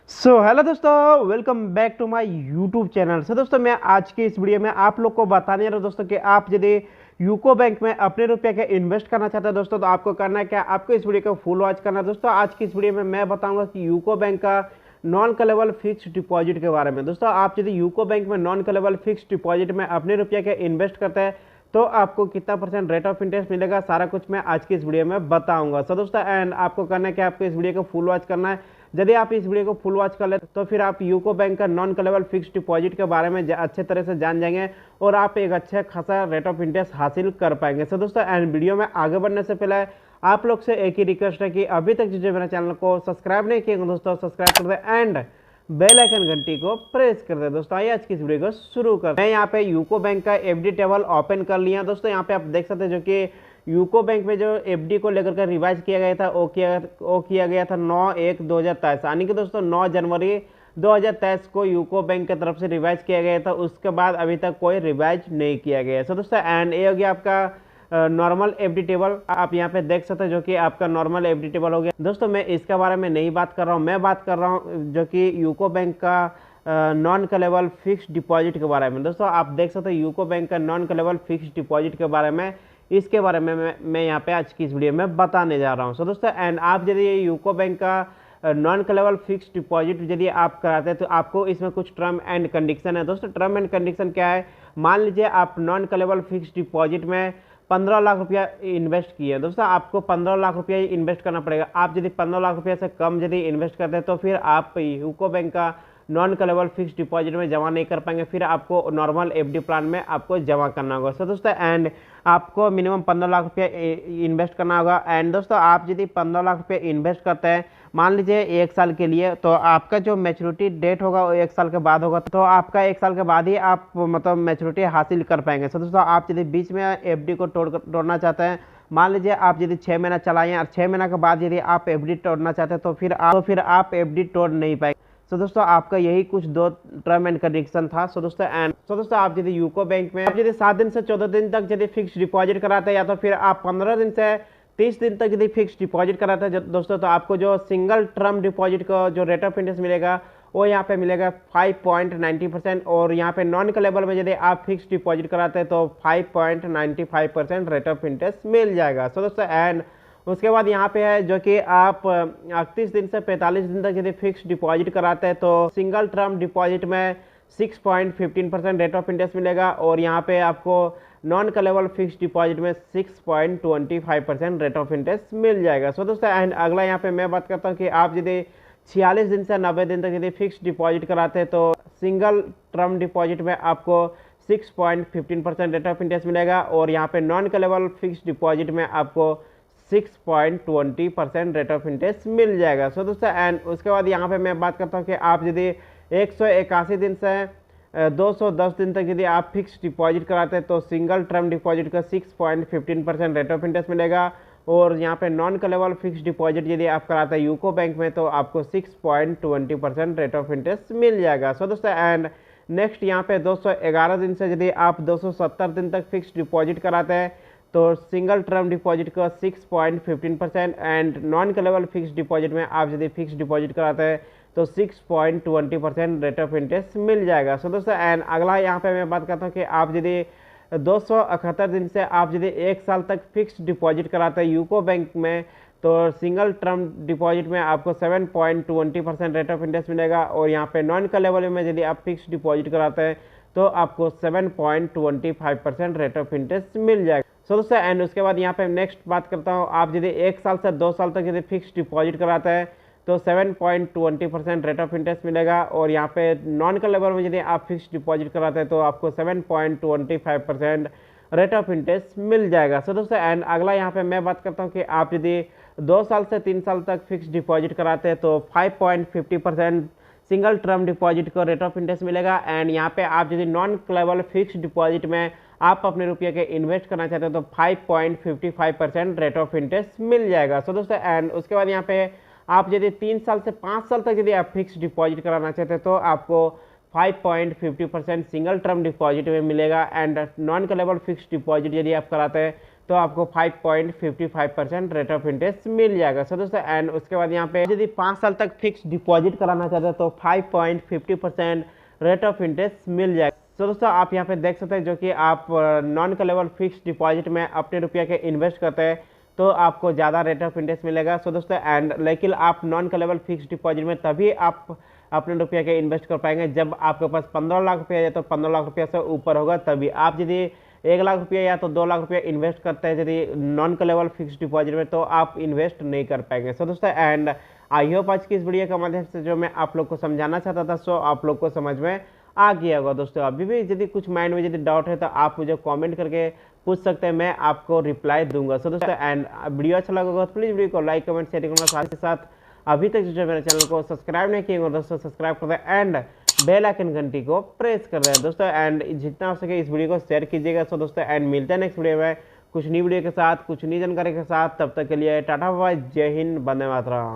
Hello दोस्तों, welcome back to my YouTube channel. दोस्तों मैं आज की इस वीडियो में आप लोग को बताने जा रहा हूँ दोस्तों कि आप यदि यूको बैंक में अपने रुपये के इन्वेस्ट करना चाहते हैं दोस्तों, तो आपको करना है क्या, आपको इस वीडियो को फुल वॉच करना है। दोस्तों आज की इस वीडियो में मैं बताऊंगा कि यूको बैंक का नॉन कलेबल फिक्स डिपॉजिट के बारे में। दोस्तों आप यदि यूको बैंक में नॉन कलेबल फिक्स डिपॉजिट में अपने रुपये के इन्वेस्ट करते हैं तो आपको कितना % रेट ऑफ इंटरेस्ट मिलेगा, सारा कुछ मैं आज की इस वीडियो में बताऊंगा। दोस्तों एंड आपको करना है कि आपको इस वीडियो को फुल वॉच करना है। यदि आप इस वीडियो को फुल वॉच कर ले तो फिर आप यूको बैंक का नॉन कलेबल फिक्स डिपॉजिट के बारे में अच्छे तरह से जान जाएंगे और आप एक अच्छा खासा रेट ऑफ इंटरेस्ट हासिल कर पाएंगे। दोस्तों एंड वीडियो में आगे बढ़ने से पहले आप लोग से एक ही रिक्वेस्ट है कि अभी तक जो मेरे चैनल को सब्सक्राइब नहीं किए दोस्तों सब्सक्राइब कर दे एंड बेल आइकन घंटी को प्रेस कर दे। दोस्तों आइए आज की इस वीडियो को शुरू करते हैं। मैं यहाँ पे यूको बैंक का एफडी टेबल ओपन कर लिया दोस्तों। यहाँ पे आप देख सकते हैं जो कि यूको बैंक में जो एफडी को लेकर के रिवाइज किया गया था वो किया गया था 9/1/2023 यानी कि दोस्तों 9 जनवरी 2023 को यूको बैंक की तरफ से रिवाइज किया गया था। उसके बाद अभी तक कोई रिवाइज नहीं किया गया है। दोस्तों एंड ये हो गया आपका नॉर्मल एफडी टेबल, आप यहाँ पे देख सकते हैं जो कि आपका नॉर्मल एफडी टेबल हो गया। दोस्तों मैं इसके बारे में नहीं बात कर रहा हूँ, मैं बात कर रहा हूँ जो कि यूको बैंक का नॉन कलेबल फिक्स डिपॉजिट के बारे में। दोस्तों आप देख सकते हैं यूको बैंक का नॉन कलेबल फिक्स डिपॉजिट के बारे में, इसके बारे में मैं यहाँ पे आज की इस वीडियो में बताने जा रहा हूँ। दोस्तों एंड आप यदि यूको बैंक का नॉन कलेबल फिक्स डिपॉजिट यदि आप कराते हैं तो आपको इसमें कुछ टर्म एंड कंडीशन है। दोस्तों टर्म एंड कंडीशन क्या है, मान लीजिए आप नॉन कलेबल फिक्स डिपॉजिट में 15 लाख रुपया इन्वेस्ट किए। दोस्तों आपको 15 लाख रुपया इन्वेस्ट करना पड़ेगा। आप यदि 15 लाख रुपया से कम यदि इन्वेस्ट करते हैं तो फिर आप यूको बैंक का नॉन कलेबल फिक्स डिपॉजिट में जमा नहीं कर पाएंगे, फिर आपको नॉर्मल एफडी प्लान में आपको जमा करना होगा। दोस्तों एंड आपको मिनिमम 15 लाख रुपया इन्वेस्ट करना होगा। एंड दोस्तों आप यदि 15 लाख रुपया इन्वेस्ट करते हैं मान लीजिए 1 साल के लिए, तो आपका जो मैच्योरिटी डेट होगा वो 1 साल के बाद होगा, तो आपका 1 साल के बाद ही आप मतलब मैच्योरिटी हासिल कर पाएंगे। दोस्तों आप यदि बीच में एफडी को तोड़ना चाहते हैं, मान लीजिए आप यदि 6 महीना चलाएं और 6 महीना के बाद यदि आप एफडी तोड़ना चाहते हैं तो फिर आप एफडी तोड़ नहीं पाएंगे। दोस्तों आपका यही कुछ 2 टर्म एंड कंडीशन था। दोस्तों आप यदि यूको बैंक में आप यदि 7 दिन से 14 दिन तक यदि फिक्स डिपॉजिट कराते हैं या तो फिर आप 15 दिन से 30 दिन तक यदि फिक्स डिपॉजिट कराते हैं दोस्तों, तो आपको जो सिंगल टर्म डिपॉजिट का जो रेट ऑफ इंटरेस्ट मिलेगा वो यहाँ पे मिलेगा 5.90%। और यहाँ पे नॉन कलेबल में यदि आप फिक्स डिपॉजिट कराते हैं तो 5.95% रेट ऑफ इंटरेस्ट मिल जाएगा। दोस्तों एंड उसके बाद यहाँ पे है जो कि आप 38 दिन से 45 दिन तक यदि फिक्स डिपॉजिट कराते हैं तो सिंगल टर्म डिपॉजिट में 6.15% रेट ऑफ इंटरेस्ट मिलेगा और यहाँ पे आपको नॉन कलेबल फिक्स डिपॉजिट में 6.25% रेट ऑफ इंटरेस्ट मिल जाएगा। दोस्तों एंड अगला यहाँ पे मैं बात करता हूँ कि आप यदि 46 दिन से 90 दिन तक यदि फिक्स डिपॉजिट कराते हैं तो सिंगल टर्म डिपॉजिट में आपको 6.15% रेट ऑफ इंटरेस्ट मिलेगा और यहाँ पे नॉन कलेबल फिक्स डिपॉजिट में आपको 6.20% रेट ऑफ इंटरेस्ट मिल जाएगा। दोस्तों एंड उसके बाद यहाँ पे मैं बात करता हूँ कि आप यदि 181 दिन से 210 दिन तक यदि आप फिक्स डिपॉजिट कराते हैं तो सिंगल टर्म डिपॉजिट का 6.15% रेट ऑफ इंटरेस्ट मिलेगा और यहाँ पे नॉन कलेबल फिक्स डिपॉजिट यदि आप कराते हैं यूको बैंक में तो आपको 6.20% रेट ऑफ इंटरेस्ट मिल जाएगा। दोस्तों एंड नेक्स्ट यहाँ पे 211 दिन से यदि आप 270 दिन तक फिक्स डिपॉजिट कराते हैं तो सिंगल टर्म डिपॉजिट का 6.15% एंड नॉन कलेबल फिक्स डिपॉजिट में आप यदि फिक्स डिपॉजिट कराते हैं तो 6.20% रेट ऑफ इंटरेस्ट मिल जाएगा। दोस्तों एंड अगला यहाँ पे मैं बात करता हूँ कि आप यदि 271 दिन से आप यदि 1 साल तक फिक्स डिपॉजिट कराते हैं यूको बैंक में तो सिंगल टर्म डिपॉजिट में आपको 7.20% रेट ऑफ इंटरेस्ट मिलेगा और यहाँ पे नॉन कलेबल में यदि आप फिक्स डिपॉजिट कराते हैं तो आपको 7.25% रेट ऑफ इंटरेस्ट मिल जाएगा। दोस्तों एंड उसके बाद यहाँ पे नेक्स्ट बात करता हूँ, आप यदि 1 साल से 2 साल तक यदि फिक्स डिपॉजिट कराते हैं तो 7.20% रेट ऑफ इंटरेस्ट मिलेगा और यहाँ पे नॉन कलेबल में यदि आप फिक्स डिपॉजिट कराते हैं तो आपको 7.25% रेट ऑफ इंटरेस्ट मिल जाएगा। दोस्तों एंड अगला यहाँ पे मैं बात करता हूँ कि आप यदि 2 साल से 3 साल तक फिक्स डिपॉजिट कराते हैं तो 5.50% सिंगल टर्म डिपॉजिट को रेट ऑफ इंटरेस्ट मिलेगा एंड यहाँ पे आप यदि नॉन कलेबल फिक्स डिपॉजिट में आप अपने रुपये के इन्वेस्ट करना चाहते हैं तो 5.55% रेट ऑफ इंटरेस्ट मिल जाएगा। दोस्तों एंड उसके बाद यहाँ पे आप यदि 3 साल से 5 साल तक यदि आप फिक्स डिपॉजिट कराना चाहते हैं तो आपको 5.50% सिंगल टर्म डिपॉजिट में मिलेगा एंड नॉन कलेबल फिक्स डिपॉजिट यदि आप कराते हैं तो आपको 5.55% रेट ऑफ इंटरेस्ट मिल जाएगा। सो दोस्तों एंड उसके बाद यहाँ पे यदि 5 साल तक फिक्स डिपॉजिट कराना चाहते हैं तो 5.50% रेट ऑफ इंटरेस्ट मिल जाएगा। सो दोस्तों आप यहाँ पे देख सकते हैं जो कि आप नॉन कलेबल फिक्स डिपॉजिट में अपने रुपये के इन्वेस्ट करते हैं तो आपको ज़्यादा रेट ऑफ इंटरेस्ट मिलेगा। सो दोस्तों एंड लेकिन आप नॉन कलेबल फिक्स डिपॉजिट में तभी आप अपने रुपये के इन्वेस्ट कर पाएंगे जब आपके पास 15 लाख रुपया या तो 15 लाख रुपया से ऊपर होगा, तभी आप यदि 1 लाख रुपया या तो 2 लाख रुपया इन्वेस्ट करते हैं यदि नॉन कलेबल फिक्स डिपॉजिट में तो आप इन्वेस्ट नहीं कर पाएंगे। सो दोस्तों एंड आई होप आज की इस वीडियो के माध्यम से जो मैं आप लोग को समझाना चाहता था सो आप लोग को समझ में आ गया होगा। दोस्तों अभी भी यदि कुछ माइंड में यदि डाउट है तो आप मुझे कमेंट करके पूछ सकते हैं, मैं आपको रिप्लाई दूंगा। सो दोस्तों एंड वीडियो अच्छा लगा होगा तो प्लीज़ वीडियो को लाइक कमेंट शेयर करना, साथ ही साथ अभी तक जो मेरे चैनल को सब्सक्राइब नहीं किए दोस्तों सब्सक्राइब कर दें एंड बेल आइकन घंटी को प्रेस कर दें दोस्तों एंड जितना हो सके इस वीडियो को शेयर कीजिएगा। सो दोस्तों एंड मिलते हैं नेक्स्ट वीडियो में कुछ नई वीडियो के साथ, कुछ नई जानकारी के साथ। तब तक के लिए टाटा बाय, जय हिंद, वंदे मातरम।